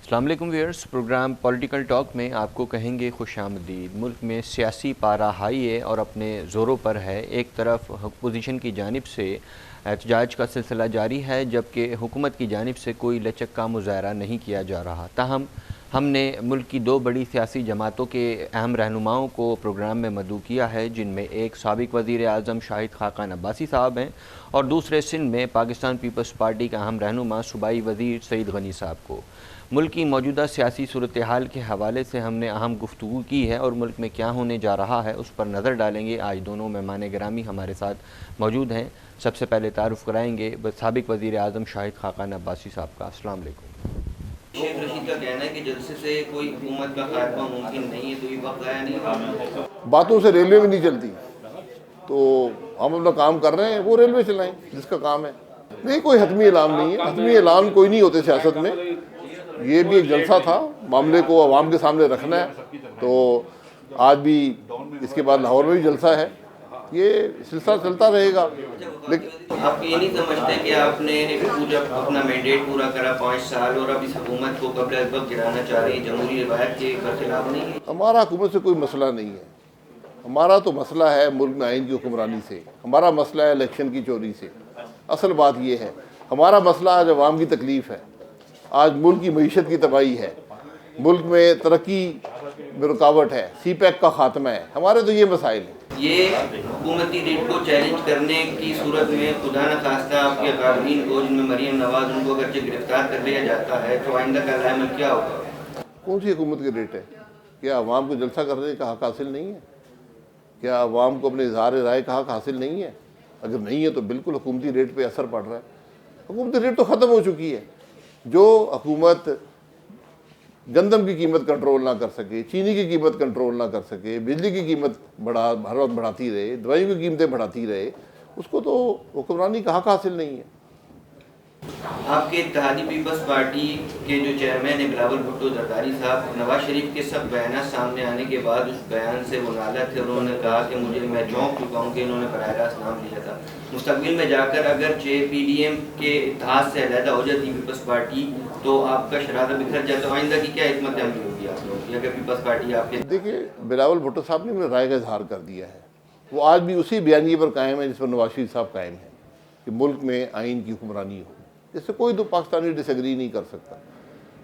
السلام علیکم wears, programme political talk میں آپ کو کہیں گے خوش آمدید۔ ملک میں سیاسی پارا ہائی ہے اور اپنے زوروں پر ہے۔ ایک طرف اپوزیشن کی جانب سے احتجاج کا سلسلہ جاری ہے، جبکہ حکومت کی جانب سے کوئی لچک کا مظاہرہ نہیں کیا جا رہا۔ تاہم ہم نے ملک کی دو بڑی سیاسی جماعتوں کے اہم رہنماؤں کو پروگرام میں مدعو کیا ہے، جن میں ایک سابق وزیر اعظم شاہد خاقان عباسی صاحب ہیں اور دوسرے سندھ میں پاکستان پیپلز پارٹی کا اہم رہنما صوبائی وزیر سعید غنی صاحب کو۔ ملک کی موجودہ سیاسی صورتحال کے حوالے سے ہم نے اہم گفتگو کی ہے اور ملک میں کیا ہونے جا رہا ہے اس پر نظر ڈالیں گے۔ آج دونوں مہمان گرامی ہمارے ساتھ موجود ہیں۔ سب سے پہلے تعارف کرائیں گے سابق وزیر اعظم شاہد خاقان عباسی صاحب کا۔ السلام علیکم۔ شیخ رشید کا کہنا ہے کہ جلسے سے کوئی حکومت کا خاتمہ ممکن نہیں ہے، تو یہ وقت ضائع نہیں ہوگا۔ باتوں سے ریلوے بھی نہیں چلتی، تو ہم اپنا کام کر رہے ہیں، وہ ریلوے چلائیں جس کا کام ہے۔ نہیں، کوئی حتمی اعلان نہیں ہے، حتمی اعلان کوئی نہیں ہوتے سیاست میں۔ یہ بھی ایک جلسہ تھا، معاملے کو عوام کے سامنے رکھنا ہے، تو آج بھی اس کے بعد لاہور میں بھی جلسہ ہے، یہ سلسلہ چلتا رہے گا۔ لیکن آپ یہ نہیں سمجھتے کہ آپ نے اپنا مینڈیٹ پورا کرا 5 سال اور اب اس حکومت کو قبل از وقت گرانا چاہ رہی ہے، جمہوری روایت کے برخلاف نہیں ہے؟ ہمارا حکومت سے کوئی مسئلہ نہیں ہے، ہمارا تو مسئلہ ہے ملک میں آئین کی حکمرانی سے، ہمارا مسئلہ ہے الیکشن کی چوری سے۔ اصل بات یہ ہے، ہمارا مسئلہ آج عوام کی تکلیف ہے، آج ملک کی معیشت کی تباہی ہے، ملک میں ترقی میں رکاوٹ ہے، سی پیک کا خاتمہ ہے، ہمارے تو یہ مسائل ہیں۔ یہ حکومتی ریٹ کو چیلنج کرنے کی صورت میں خدا نخواستہ آپ کے قابلین کو، جن میں مریم نواز، ان کو اگرچہ گرفتار کر لیا جاتا ہے، تو آئندہ کا عمل کیا ہوگا؟ کون سی حکومت کے ریٹ ہے؟ کیا عوام کو جلسہ کرنے کا حق حاصل نہیں ہے؟ کیا عوام کو اپنے اظہار رائے کا حق حاصل نہیں ہے؟ اگر نہیں ہے تو بالکل حکومتی ریٹ پہ اثر پڑ رہا ہے۔ حکومتی ریٹ تو ختم ہو چکی ہے۔ جو حکومت گندم کی قیمت کنٹرول نہ کر سکے، چینی کی قیمت کنٹرول نہ کر سکے، بجلی کی قیمت ہر وقت بڑھاتی رہے، دوائیوں کی قیمتیں بڑھاتی رہے، اس کو تو حکمرانی کا حق حاصل نہیں ہے۔ آپ کے اتحادی پیپلز پارٹی کے جو چیئرمین ہیں بلاول بھٹو زرداری صاحب، نواز شریف کے سب بیانات سامنے آنے کے بعد اس بیان سے وہ نالاں تھے، انہوں نے کہا کہ میں چونک چکا ہوں کہ انہوں نے براہ راست نام لیا تھا۔ مستقبل میں جا کر اگرچہ پی ڈی ایم کے اتحاد سے علیحدہ ہو جاتی پیپلز پارٹی تو آپ کا شرارہ بکھر جاتا، آئندہ کی کیا حکمت عملی ہوگی آپ لوگوں کی اگر پیپلز پارٹی آپ کے؟ دیکھیے، بلاول بھٹو صاحب نے اپنے رائے کا اظہار کر دیا ہے، وہ آج بھی اسی بیانیے پر قائم ہے جس پر نواز شریف صاحب قائم ہیں، کہ ملک میں آئین کی حکمرانی ہو، جس سے کوئی تو پاکستانی ڈس ایگری نہیں کر سکتا۔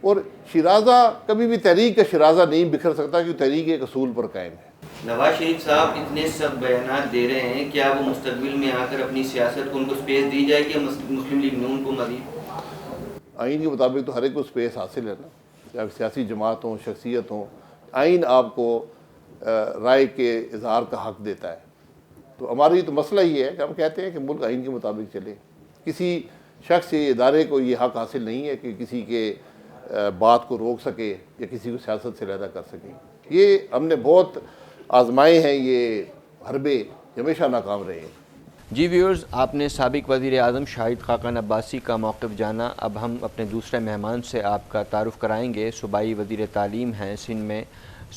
اور شیرازہ کبھی بھی تحریک کا شیرازہ نہیں بکھر سکتا، کہ تحریک ایک اصول پر قائم ہے۔ نواز شریف صاحب اتنے سب بیانات دے رہے ہیں، کیا وہ مستقبل میں آ کر اپنی سیاست کو ان کو سپیس دی جائے گی مسلم لیگ نون کو مزید؟ آئین کے مطابق تو ہر ایک کو سپیس حاصل ہے نا، چاہے سیاسی جماعت ہوں، شخصیت ہوں، آئین آپ کو رائے کے اظہار کا حق دیتا ہے۔ تو ہماری تو مسئلہ یہ ہے کہ ہم کہتے ہیں کہ ملک آئین کے مطابق چلے، کسی شخص یا ادارے کو یہ حق حاصل نہیں ہے کہ کسی کے بات کو روک سکے یا کسی کو سیاست سے علیحدہ کر سکے۔ یہ ہم نے بہت آزمائے ہیں، یہ حربے ہمیشہ ناکام رہے ہیں۔ جی ویورز، آپ نے سابق وزیر اعظم شاہد خاقان عباسی کا موقف جانا۔ اب ہم اپنے دوسرے مہمان سے آپ کا تعارف کرائیں گے۔ صوبائی وزیر تعلیم ہیں سندھ میں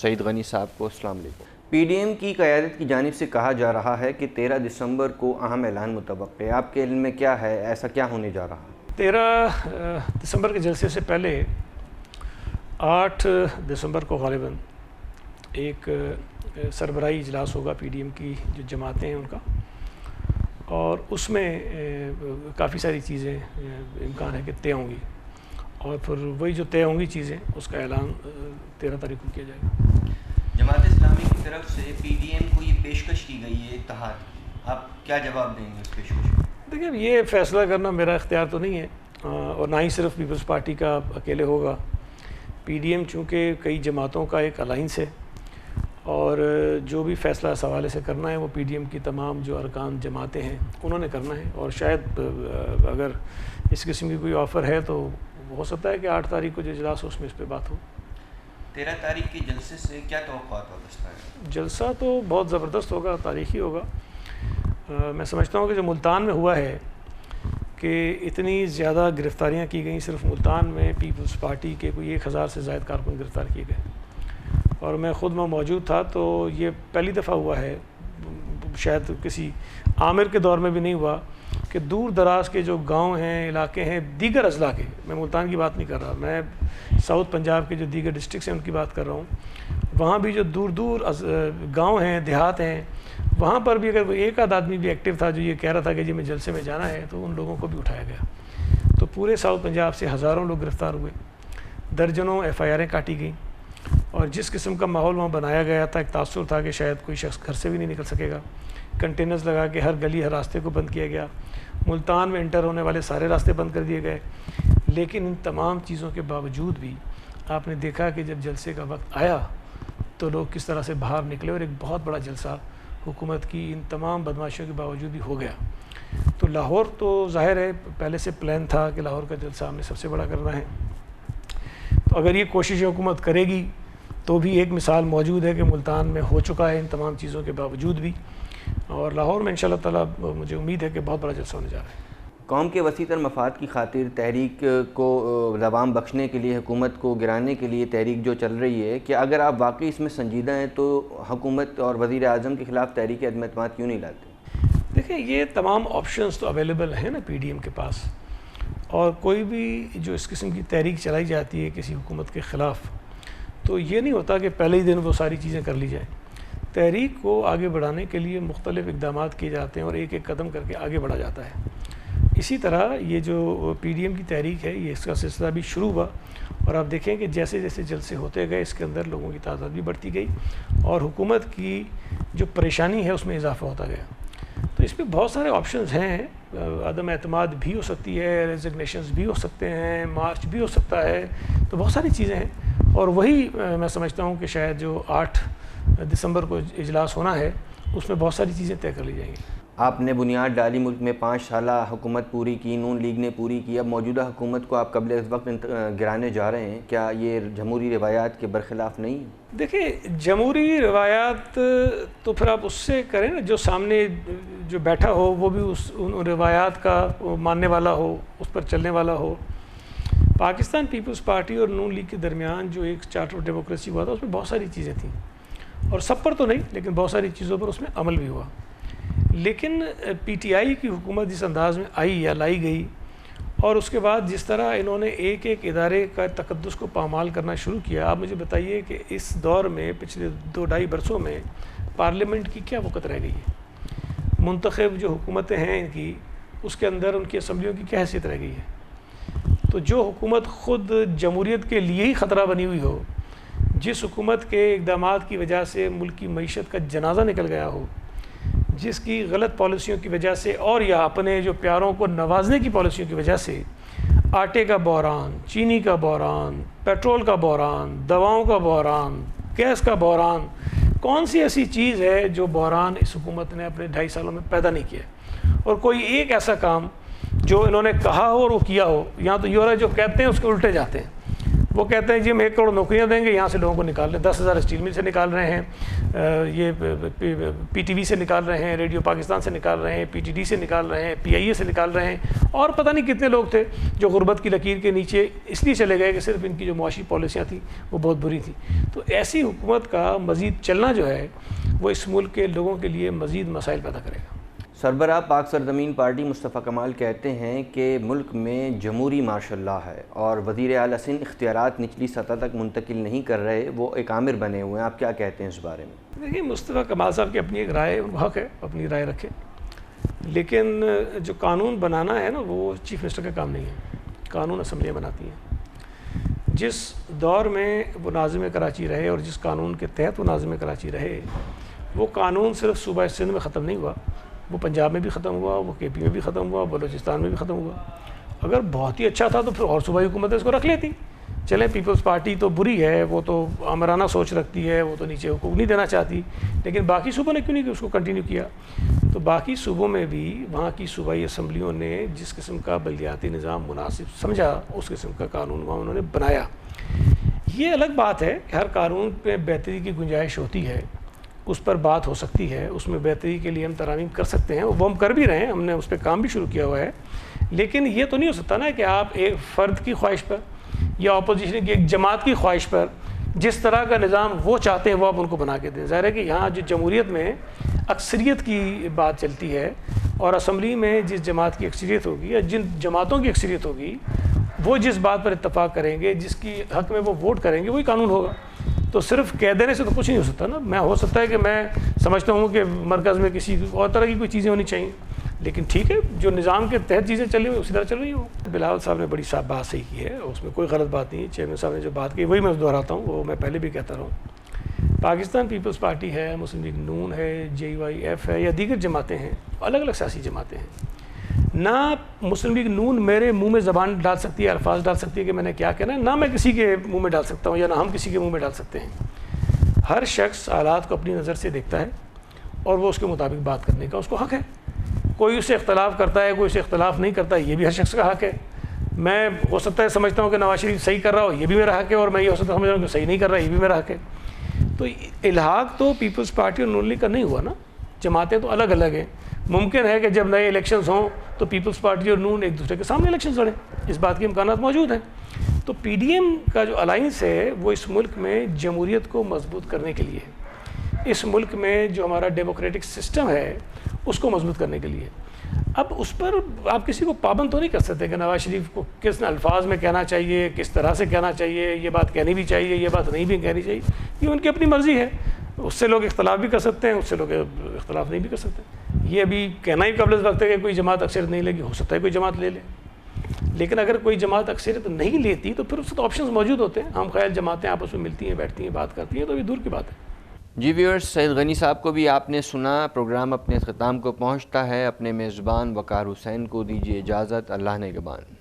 سعید غنی صاحب کو۔ السلام علیکم۔ پی ڈی ایم کی قیادت کی جانب سے کہا جا رہا ہے کہ 13 دسمبر کو اہم اعلان متوقع ہے، آپ کے علم میں کیا ہے، ایسا کیا ہونے جا رہا ہے؟ 13 دسمبر کے جلسے سے پہلے 8 دسمبر کو غالباً ایک سربراہی اجلاس ہوگا پی ڈی ایم کی جو جماعتیں ہیں ان کا، اور اس میں کافی ساری چیزیں امکان ہے کہ طے ہوں گی، اور پھر وہی جو طے ہوں گی چیزیں اس کا اعلان 13 تاریخ کو کیا جائے گا۔ جماعت اسلامی کی طرف سے پی ڈی ایم کو یہ پیشکش کی گئی ہے اتحاد، آپ کیا جواب دیں گے اس پیشکش کو؟ دیکھیں، یہ فیصلہ کرنا میرا اختیار تو نہیں ہے، اور نہ ہی صرف پیپلز پارٹی کا اکیلے ہوگا۔ پی ڈی ایم چونکہ کئی جماعتوں کا ایک الائنس ہے، اور جو بھی فیصلہ اس حوالے سے کرنا ہے وہ پی ڈی ایم کی تمام جو ارکان جماعتیں ہیں انہوں نے کرنا ہے، اور شاید اگر اس قسم کی کوئی آفر ہے تو ہو سکتا ہے کہ 8 تاریخ کو جو اجلاس ہو اس میں اس پہ بات ہو۔ 13 تاریخ کے جلسے سے کیا توقعات وابستہ ہے؟ جلسہ تو بہت زبردست ہوگا، تاریخی ہوگا۔ میں سمجھتا ہوں کہ جو ملتان میں ہوا ہے کہ اتنی زیادہ گرفتاریاں کی گئیں، صرف ملتان میں پیپلز پارٹی کے کوئی 1000 سے زائد کارکن گرفتار کیے گئے، اور میں خود میں موجود تھا، تو یہ پہلی دفعہ ہوا ہے، شاید کسی عامر کے دور میں بھی نہیں ہوا کہ دور دراز کے جو گاؤں ہیں، علاقے ہیں دیگر اضلاع کے، میں ملتان کی بات نہیں کر رہا، میں ساؤتھ پنجاب کے جو دیگر ڈسٹرکس ہیں ان کی بات کر رہا ہوں، وہاں بھی جو دور دور گاؤں ہیں، دیہات ہیں، وہاں پر بھی اگر ایک آدھ آدمی بھی ایکٹیو تھا جو یہ کہہ رہا تھا کہ جی میں جلسے میں جانا ہے، تو ان لوگوں کو بھی اٹھایا گیا۔ تو پورے ساؤتھ پنجاب سے ہزاروں لوگ گرفتار ہوئے، درجنوں ایف آئی آریں کاٹی گئیں، اور جس قسم کا ماحول وہاں بنایا گیا تھا، ایک تاثر تھا کہ شاید کوئی شخص گھر سے بھی نہیں نکل سکے گا، کنٹینرز لگا کے ہر گلی ہر راستے کو بند کیا گیا، ملتان میں انٹر ہونے والے سارے راستے بند کر دیے گئے۔ لیکن ان تمام چیزوں کے باوجود بھی آپ نے دیکھا کہ جب جلسے کا وقت آیا تو لوگ کس طرح سے باہر نکلے، اور ایک بہت بڑا جلسہ حکومت کی ان تمام بدماشیوں کے باوجود بھی ہو گیا۔ تو لاہور تو ظاہر ہے پہلے سے پلان تھا کہ لاہور کا جلسہ ہم نے سب سے بڑا کرنا ہے، تو اگر یہ کوشش حکومت کرے گی تو بھی ایک مثال موجود ہے کہ ملتان میں ہو چکا ہے ان تمام چیزوں کے باوجود بھی، اور لاہور میں انشاءاللہ تعالیٰ مجھے امید ہے کہ بہت بڑا جلسہ ہونے جا رہا ہے۔ قوم کے وسیع تر مفاد کی خاطر تحریک کو دوام بخشنے کے لیے، حکومت کو گرانے کے لیے تحریک جو چل رہی ہے، کہ اگر آپ واقعی اس میں سنجیدہ ہیں تو حکومت اور وزیر اعظم کے خلاف تحریک عدم اعتماد کیوں نہیں لاتے؟ دیکھیں یہ تمام آپشنز تو اویلیبل ہیں نا پی ڈی ایم کے پاس، اور کوئی بھی جو اس قسم کی تحریک چلائی جاتی ہے کسی حکومت کے خلاف، تو یہ نہیں ہوتا کہ پہلے ہی دن وہ ساری چیزیں کر لی جائیں۔ تحریک کو آگے بڑھانے کے لیے مختلف اقدامات کیے جاتے ہیں اور ایک ایک قدم کر کے آگے بڑھا جاتا ہے۔ اسی طرح یہ جو پی ڈی ایم کی تحریک ہے، یہ اس کا سلسلہ بھی شروع ہوا، اور آپ دیکھیں کہ جیسے جیسے جلسے ہوتے گئے اس کے اندر لوگوں کی تعداد بھی بڑھتی گئی، اور حکومت کی جو پریشانی ہے اس میں اضافہ ہوتا گیا۔ تو اس میں بہت سارے آپشنز ہیں، عدم اعتماد بھی ہو سکتی ہے، ریزگنیشنز بھی ہو سکتے ہیں، مارچ بھی ہو سکتا ہے، تو بہت ساری چیزیں ہیں، اور وہی میں سمجھتا ہوں کہ شاید جو 8 دسمبر کو اجلاس ہونا ہے اس میں بہت ساری چیزیں طے کر لی جائیں گی۔ آپ نے بنیاد ڈالی، ملک میں 5 سالہ حکومت پوری کی، نون لیگ نے پوری کی، اب موجودہ حکومت کو آپ قبل اس وقت گرانے جا رہے ہیں، کیا یہ جمہوری روایات کے برخلاف نہیں ہے؟ دیکھیں جمہوری روایات تو پھر آپ اس سے کریں نا، جو سامنے جو بیٹھا ہو وہ بھی ان روایات کا ماننے والا ہو، اس پر چلنے والا ہو۔ پاکستان پیپلز پارٹی اور نون لیگ کے درمیان جو ایک چارٹر آف ڈیموکریسی ہوا تھا اس میں بہت ساری چیزیں تھیں، اور سب پر تو نہیں لیکن بہت ساری چیزوں پر اس میں عمل بھی ہوا۔ لیکن پی ٹی آئی کی حکومت جس انداز میں آئی یا لائی گئی، اور اس کے بعد جس طرح انہوں نے ایک ایک ادارے کا تقدس کو پامال کرنا شروع کیا، آپ مجھے بتائیے کہ اس دور میں پچھلے 2-2.5 برسوں میں پارلیمنٹ کی کیا وقت رہ گئی ہے؟ منتخب جو حکومتیں ہیں ان کی، اس کے اندر ان کی اسمبلیوں کی کیا حیثیت رہ گئی ہے؟ تو جو حکومت خود جمہوریت کے لیے ہی خطرہ بنی ہوئی ہو، جس حکومت کے اقدامات کی وجہ سے ملک کی معیشت کا جنازہ نکل گیا ہو، جس کی غلط پالیسیوں کی وجہ سے اور یا اپنے جو پیاروں کو نوازنے کی پالیسیوں کی وجہ سے آٹے کا بحران، چینی کا بحران، پیٹرول کا بحران، دواؤں کا بحران، گیس کا بحران، کون سی ایسی چیز ہے جو بحران اس حکومت نے اپنے 2.5 سالوں میں پیدا نہیں کیا؟ اور کوئی ایک ایسا کام جو انہوں نے کہا ہو اور وہ کیا ہو؟ یہاں تو یہ جو کہتے ہیں اس کے الٹے جاتے ہیں۔ وہ کہتے ہیں جی ہم 1 کروڑ نوکریاں دیں گے، یہاں سے لوگوں کو نکال رہے ہیں، 10,000 اسٹیل مل سے نکال رہے ہیں، یہ پی ٹی وی سے نکال رہے ہیں، ریڈیو پاکستان سے نکال رہے ہیں، پی ٹی ڈی سے نکال رہے ہیں، پی آئی اے سے نکال رہے ہیں، اور پتہ نہیں کتنے لوگ تھے جو غربت کی لکیر کے نیچے اس لیے چلے گئے کہ صرف ان کی جو معاشی پالیسیاں تھیں وہ بہت بری تھیں۔ تو ایسی حکومت کا مزید چلنا جو ہے وہ اس ملک کے لوگوں کے لیے مزید مسائل پیدا کرے گا۔ سربراہ پاک سرزمین پارٹی مصطفیٰ کمال کہتے ہیں کہ ملک میں جمہوری مارشل لا ہے اور وزیر اعلیٰ سندھ اختیارات نچلی سطح تک منتقل نہیں کر رہے، وہ ایک آمر بنے ہوئے ہیں، آپ کیا کہتے ہیں اس بارے میں؟ دیکھیے مصطفیٰ کمال صاحب کی اپنی ایک رائے، ان کو حق ہے اپنی رائے رکھے، لیکن جو قانون بنانا ہے نا وہ چیف منسٹر کا کام نہیں ہے، قانون اسمبلیاں بناتی ہیں۔ جس دور میں وہ ناظم کراچی رہے اور جس قانون کے تحت وہ ناظم کراچی رہے، وہ قانون صرف صوبہ سندھ میں ختم نہیں ہوا، وہ پنجاب میں بھی ختم ہوا، وہ کے پی میں بھی ختم ہوا، بلوچستان میں بھی ختم ہوا۔ اگر بہت ہی اچھا تھا تو پھر اور صوبائی حکومتیں اس کو رکھ لیتی۔ چلیں پیپلز پارٹی تو بری ہے، وہ تو آمرانہ سوچ رکھتی ہے، وہ تو نیچے حقوق نہیں دینا چاہتی، لیکن باقی صوبوں نے کیوں نہیں اس کو کنٹینیو کیا؟ تو باقی صوبوں میں بھی وہاں کی صوبائی اسمبلیوں نے جس قسم کا بلدیاتی نظام مناسب سمجھا اس قسم کا قانون وہاں انہوں نے بنایا۔ یہ الگ بات ہے کہ ہر قانون پہ بہتری کی گنجائش ہوتی ہے، اس پر بات ہو سکتی ہے، اس میں بہتری کے لیے ہم ترامیم کر سکتے ہیں، وہ ہم کر بھی رہے ہیں، ہم نے اس پہ کام بھی شروع کیا ہوا ہے، لیکن یہ تو نہیں ہو سکتا نا کہ آپ ایک فرد کی خواہش پر یا اپوزیشن کی ایک جماعت کی خواہش پر جس طرح کا نظام وہ چاہتے ہیں وہ آپ ان کو بنا کے دیں۔ ظاہر ہے کہ یہاں جو جمہوریت میں اکثریت کی بات چلتی ہے اور اسمبلی میں جس جماعت کی اکثریت ہوگی یا جن جماعتوں کی اکثریت ہوگی وہ جس بات پر اتفاق کریں گے، جس کی حق میں وہ ووٹ کریں گے، وہی قانون ہوگا. تو صرف کہہ دینے سے تو کچھ نہیں ہو سکتا نا. میں ہو سکتا ہے کہ میں سمجھتا ہوں کہ مرکز میں کسی اور طرح کی کوئی چیزیں ہونی چاہیے، لیکن ٹھیک ہے جو نظام کے تحت چیزیں چلی ہوئی اسی طرح چل رہی ہوں. بلاول صاحب نے بڑی صاف بات صحیح کی ہے، اس میں کوئی غلط بات نہیں ہے. چیئرمین صاحب نے جو بات کی وہی میں دہراتا ہوں، وہ میں پہلے بھی کہتا رہا ہوں. پاکستان پیپلز پارٹی ہے، مسلم لیگ نون ہے، JYF ہے یا دیگر جماعتیں ہیں، الگ الگ سیاسی جماعتیں ہیں. نہ مسلم لیگ نون میرے منہ میں زبان ڈال سکتی ہے، الفاظ ڈال سکتی ہے کہ میں نے کیا کہنا ہے، نہ میں کسی کے منہ میں ڈال سکتا ہوں یا نہ ہم کسی کے منہ میں ڈال سکتے ہیں. ہر شخص حالات کو اپنی نظر سے دیکھتا ہے اور وہ اس کے مطابق بات کرنے کا اس کو حق ہے. کوئی اس سے اختلاف کرتا ہے، کوئی اس سے اختلاف نہیں کرتا ہے، یہ بھی ہر شخص کا حق ہے. میں ہو سکتا ہے سمجھتا ہوں کہ نواز شریف صحیح کر رہا ہو، یہ بھی میرا حق ہے، اور میں یہ ہو سکتا ہے سمجھ رہا ہوں کہ صحیح نہیں کر رہا، یہ بھی میرا حق ہے. تو الحاق تو پیپلز پارٹی اور نون لیگ کا نہیں ہوا نا. جماعتیں تو الگ الگ ہیں. ممکن ہے کہ جب نئے الیکشنز ہوں تو پیپلز پارٹی اور نون ایک دوسرے کے سامنے الیکشنز لڑیں، اس بات کے امکانات موجود ہیں. تو PDM کا جو الائنس ہے وہ اس ملک میں جمہوریت کو مضبوط کرنے کے لیے، اس ملک میں جو ہمارا ڈیموکریٹک سسٹم ہے اس کو مضبوط کرنے کے لیے. اب اس پر آپ کسی کو پابند تو نہیں کر سکتے کہ نواز شریف کو کس الفاظ میں کہنا چاہیے، کس طرح سے کہنا چاہیے، یہ بات کہنی بھی چاہیے، یہ بات نہیں بھی کہنی چاہیے. یہ ان کی اپنی مرضی ہے. اس سے لوگ اختلاف بھی کر سکتے ہیں، اس سے لوگ اختلاف نہیں بھی کر سکتے. یہ ابھی کہنا ہی قبل وقت ہے کہ کوئی جماعت اکثریت نہیں لے گی. ہو سکتا ہے کوئی جماعت لے لے، لیکن اگر کوئی جماعت اکثریت نہیں لیتی تو پھر اس وقت آپشنز موجود ہوتے ہیں. ہم خیال جماعتیں آپس میں ملتی ہیں، بیٹھتی ہیں، بات کرتی ہیں، تو ابھی دور کی بات ہے. جی ویورز، سید غنی صاحب کو بھی آپ نے سنا. پروگرام اپنے اختتام کو پہنچتا ہے. اپنے میزبان وقار حسین کو دیجیے اجازت. اللہ نگہبان.